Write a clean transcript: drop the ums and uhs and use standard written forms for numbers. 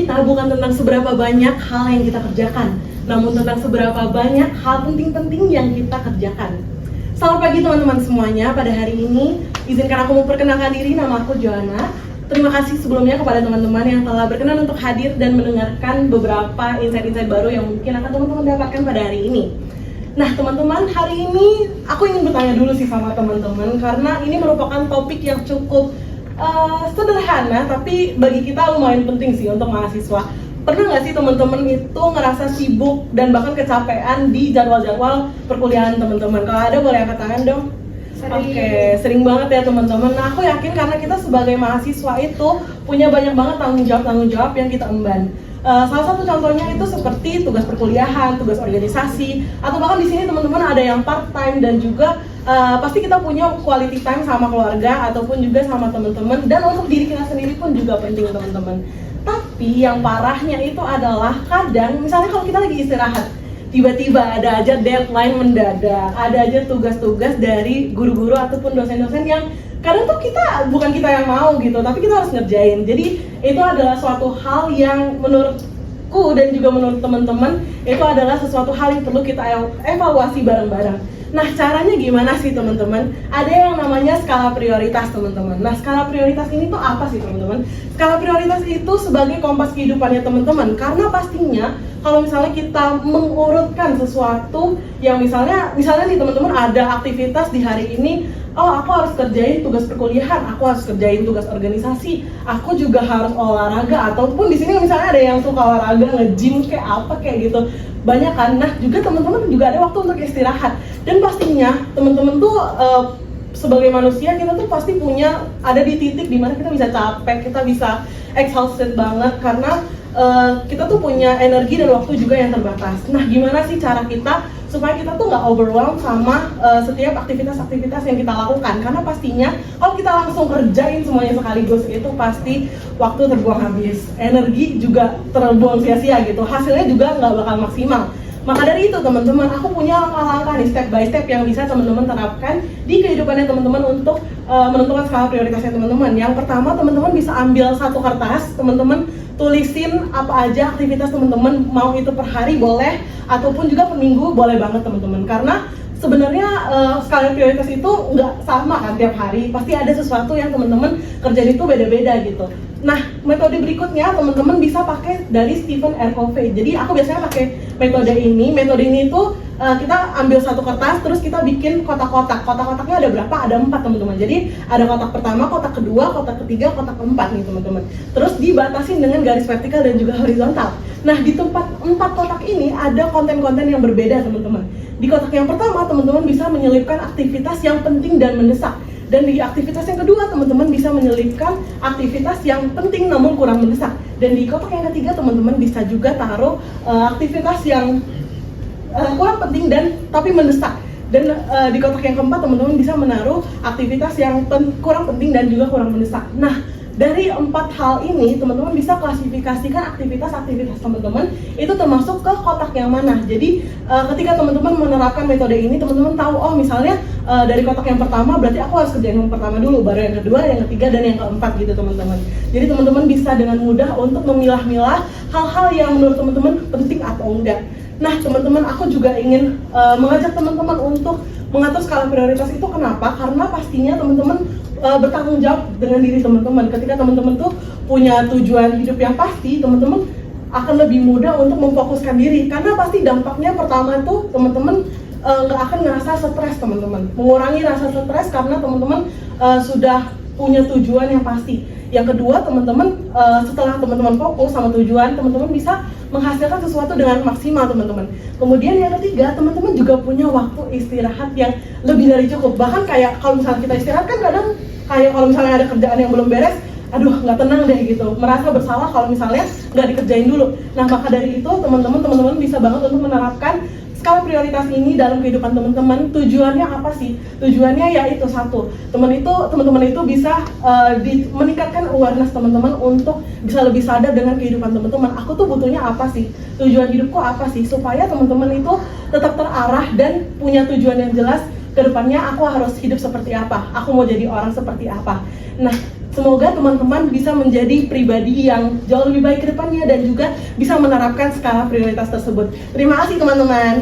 kita bukan tentang seberapa banyak hal yang kita kerjakan, namun tentang seberapa banyak hal penting-penting yang kita kerjakan. Selamat pagi teman-teman semuanya. Pada hari ini, izinkan aku memperkenalkan diri. Nama aku Joanna. Terima kasih sebelumnya kepada teman-teman yang telah berkenan untuk hadir dan mendengarkan beberapa insight-insight baru yang mungkin akan teman-teman dapatkan pada hari ini. Nah teman-teman, hari ini aku ingin bertanya dulu sih sama teman-teman, karena ini merupakan topik yang cukup sederhana, tapi bagi kita lumayan penting sih untuk mahasiswa. Pernah nggak sih teman-teman itu ngerasa sibuk dan bahkan kecapean di jadwal-jadwal perkuliahan teman-teman? Kalau ada boleh angkat tangan dong. Oke, sering banget ya teman-teman. Nah aku yakin karena kita sebagai mahasiswa itu punya banyak banget tanggung jawab yang kita emban. Salah satu contohnya itu seperti tugas perkuliahan, tugas organisasi, atau bahkan di sini teman-teman ada yang part time dan juga pasti kita punya quality time sama keluarga ataupun juga sama teman-teman, dan untuk diri kita sendiri pun juga penting teman-teman. Tapi yang parahnya itu adalah kadang misalnya kalau kita lagi istirahat, tiba-tiba ada aja deadline mendadak, ada aja tugas-tugas dari guru-guru ataupun dosen-dosen yang kadang tuh bukan kita yang mau gitu, tapi kita harus ngerjain. Jadi itu adalah suatu hal yang menurutku dan juga menurut teman-teman itu adalah sesuatu hal yang perlu kita evaluasi bareng-bareng. Nah caranya gimana sih teman-teman? Ada yang namanya skala prioritas teman-teman. Nah skala prioritas ini tuh apa sih teman-teman? Skala prioritas itu sebagai kompas kehidupannya teman-teman, karena pastinya kalau misalnya kita mengurutkan sesuatu yang misalnya nih teman-teman ada aktivitas di hari ini, oh aku harus kerjain tugas perkuliahan, aku harus kerjain tugas organisasi, aku juga harus olahraga, ataupun di sini misalnya ada yang suka olahraga, nge-gym kayak apa kayak gitu, banyak kan. Nah juga teman-teman juga ada waktu untuk istirahat, dan pastinya teman-teman tuh sebagai manusia kita tuh pasti ada di titik dimana kita bisa capek, kita bisa exhausted banget karena kita tuh punya energi dan waktu juga yang terbatas. Nah gimana sih cara kita supaya kita tuh nggak overwhelmed sama setiap aktivitas-aktivitas yang kita lakukan? Karena pastinya kalau kita langsung kerjain semuanya sekaligus itu pasti waktu terbuang habis, energi juga terbuang sia-sia gitu, hasilnya juga nggak bakal maksimal. Maka dari itu teman-teman, aku punya langkah-langkah nih step by step yang bisa teman-teman terapkan di kehidupannya teman-teman untuk menentukan skala prioritasnya teman-teman. Yang pertama, teman-teman bisa ambil satu kertas, teman-teman tulisin apa aja aktivitas teman-teman, mau itu per hari boleh ataupun juga per minggu boleh banget teman-teman. Karena sebenarnya skala prioritas itu nggak sama kan tiap hari, pasti ada sesuatu yang teman-teman kerjain itu beda-beda gitu. Nah, metode berikutnya teman-teman bisa pakai dari Stephen R. Covey. Jadi aku biasanya pakai metode ini. Metode ini tuh kita ambil satu kertas, terus kita bikin kotak-kotak. Kotak-kotaknya ada berapa? Ada 4 teman-teman. Jadi ada kotak pertama, kotak kedua, kotak ketiga, kotak keempat nih teman-teman. Terus dibatasin dengan garis vertikal dan juga horizontal. Nah di tempat 4 kotak ini ada konten-konten yang berbeda teman-teman. Di kotak yang pertama teman-teman bisa menyelipkan aktivitas yang penting dan mendesak. Dan di aktivitas yang kedua teman-teman bisa menyelipkan aktivitas yang penting namun kurang mendesak. Dan di kotak yang ketiga teman-teman bisa juga taruh aktivitas yang kurang penting dan tapi mendesak. Dan di kotak yang keempat teman-teman bisa menaruh aktivitas yang kurang penting dan juga kurang mendesak. Nah dari 4 hal ini teman-teman bisa klasifikasikan aktivitas-aktivitas teman-teman itu termasuk ke kotak yang mana. Jadi ketika teman-teman menerapkan metode ini, teman-teman tahu oh misalnya dari kotak yang pertama berarti aku harus kerjain yang pertama dulu, baru yang kedua, yang ketiga, dan yang keempat gitu teman-teman. Jadi teman-teman bisa dengan mudah untuk memilah-milah hal-hal yang menurut teman-teman penting atau enggak. Nah teman-teman, aku juga ingin mengajak teman-teman untuk mengatur skala prioritas itu. Kenapa? Karena pastinya teman-teman bertanggung jawab dengan diri teman-teman. Ketika teman-teman tuh punya tujuan hidup yang pasti, teman-teman akan lebih mudah untuk memfokuskan diri. Karena pasti dampaknya pertama tuh teman-teman nggak akan ngerasa stres teman-teman. Mengurangi rasa stres karena teman-teman sudah punya tujuan yang pasti. Yang kedua teman-teman setelah teman-teman fokus sama tujuan, teman-teman bisa menghasilkan sesuatu dengan maksimal teman-teman. Kemudian yang ketiga, teman-teman juga punya waktu istirahat yang lebih dari cukup. Bahkan kayak kalau misalnya kita istirahat kan kadang kayak kalau misalnya ada kerjaan yang belum beres, aduh nggak tenang deh gitu, merasa bersalah kalau misalnya nggak dikerjain dulu. Nah maka dari itu teman-teman bisa banget untuk menerapkan skala prioritas ini dalam kehidupan teman-teman. Tujuannya apa sih? Tujuannya yaitu satu, teman-teman itu bisa meningkatkan awareness teman-teman untuk bisa lebih sadar dengan kehidupan teman-teman. Aku tuh butuhnya apa sih? Tujuan hidupku apa sih? Supaya teman-teman itu tetap terarah dan punya tujuan yang jelas. Kedepannya aku harus hidup seperti apa? Aku mau jadi orang seperti apa? Nah, Semoga teman-teman bisa menjadi pribadi yang jauh lebih baik ke depannya dan juga bisa menerapkan skala prioritas tersebut. Terima kasih teman-teman.